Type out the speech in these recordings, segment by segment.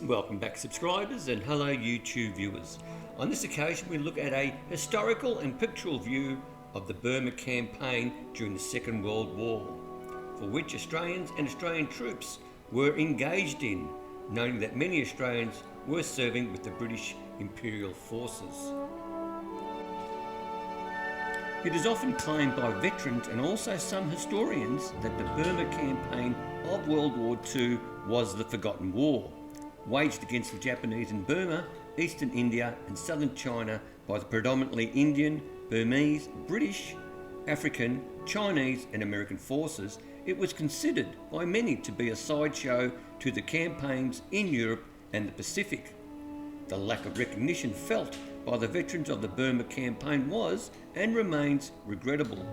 Welcome back subscribers and hello YouTube viewers. On this occasion we look at a historical and pictorial view of the Burma campaign during the Second World War, for which Australians and Australian troops were engaged in, noting that many Australians were serving with the British Imperial Forces. It is often claimed by veterans and also some historians that the Burma campaign of World War II was the forgotten war, waged against the Japanese in Burma, eastern India and southern China by the predominantly Indian, Burmese, British, African, Chinese and American forces. It was considered by many to be a sideshow to the campaigns in Europe and the Pacific. The lack of recognition felt by the veterans of the Burma campaign was and remains regrettable,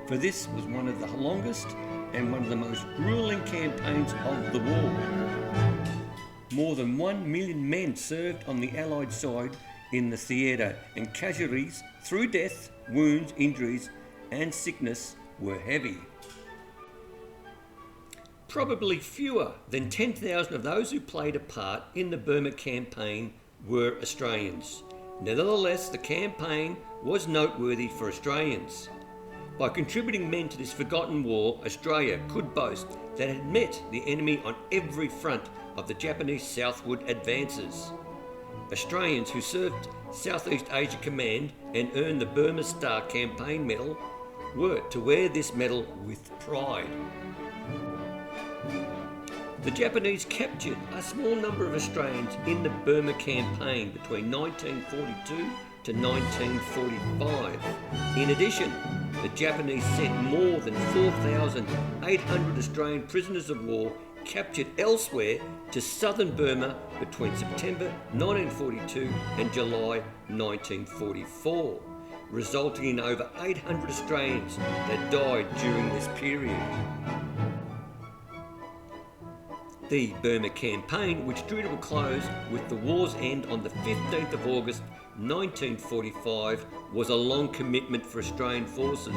for this was one of the longest and one of the most grueling campaigns of the war. More than 1 million men served on the Allied side in the theatre, and casualties through death, wounds, injuries and sickness were heavy. Probably fewer than 10,000 of those who played a part in the Burma campaign were Australians. Nevertheless, the campaign was noteworthy for Australians. By contributing men to this forgotten war, Australia could boast that it had met the enemy on every front of the Japanese southward advances. Australians who served Southeast Asia Command and earned the Burma Star Campaign Medal were to wear this medal with pride. The Japanese captured a small number of Australians in the Burma campaign between 1942 to 1945. In addition, the Japanese sent more than 4,800 Australian prisoners of war captured elsewhere to southern Burma between September 1942 and July 1944, resulting in over 800 Australians that died during this period. The Burma campaign, which drew to a close with the war's end on the 15th of August 1945, was a long commitment for Australian forces.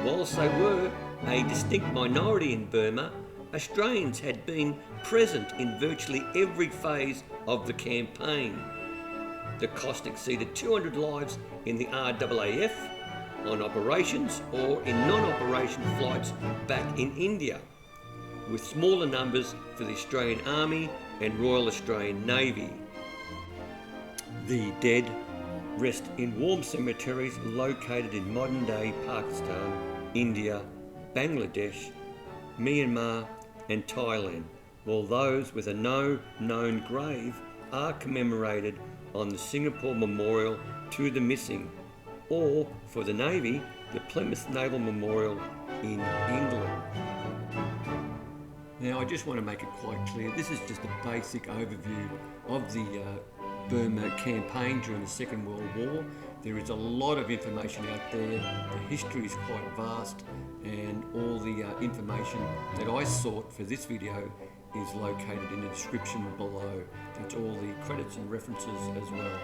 Whilst they were a distinct minority in Burma, Australians had been present in virtually every phase of the campaign. The cost exceeded 200 lives in the RAAF on operations or in non-operation flights back in India, with smaller numbers for the Australian Army and Royal Australian Navy. The dead rest in warm cemeteries located in modern-day Pakistan, India, Bangladesh, Myanmar and Thailand, while those with a no known grave are commemorated on the Singapore Memorial to the Missing, or for the Navy, the Plymouth Naval Memorial in England. Now I just want to make it quite clear, this is just a basic overview of the Burma campaign during the Second World War. There is a lot of information out there, the history is quite vast, and all the information that I sought for this video is located in the description below. That's all the credits and references as well.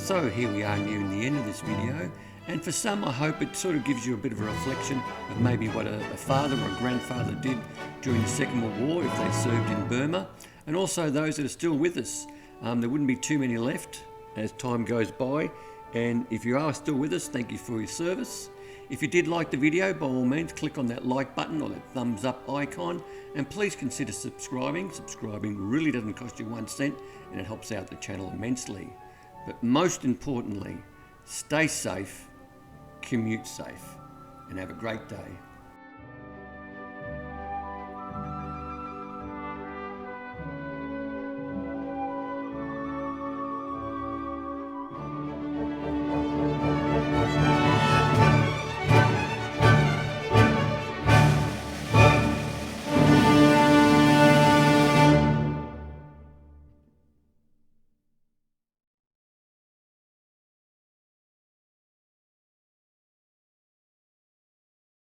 So here we are nearing the end of this video, and for some I hope it sort of gives you a bit of a reflection of maybe what a father or a grandfather did during the Second World War if they served in Burma, and also those that are still with us. There wouldn't be too many left as time goes by, and if you are still with us, thank you for your service. If you did like the video, by all means click on that like button or that thumbs up icon, and please consider subscribing. Subscribing really doesn't cost you 1 cent and it helps out the channel immensely. But most importantly, stay safe, commute safe, and have a great day.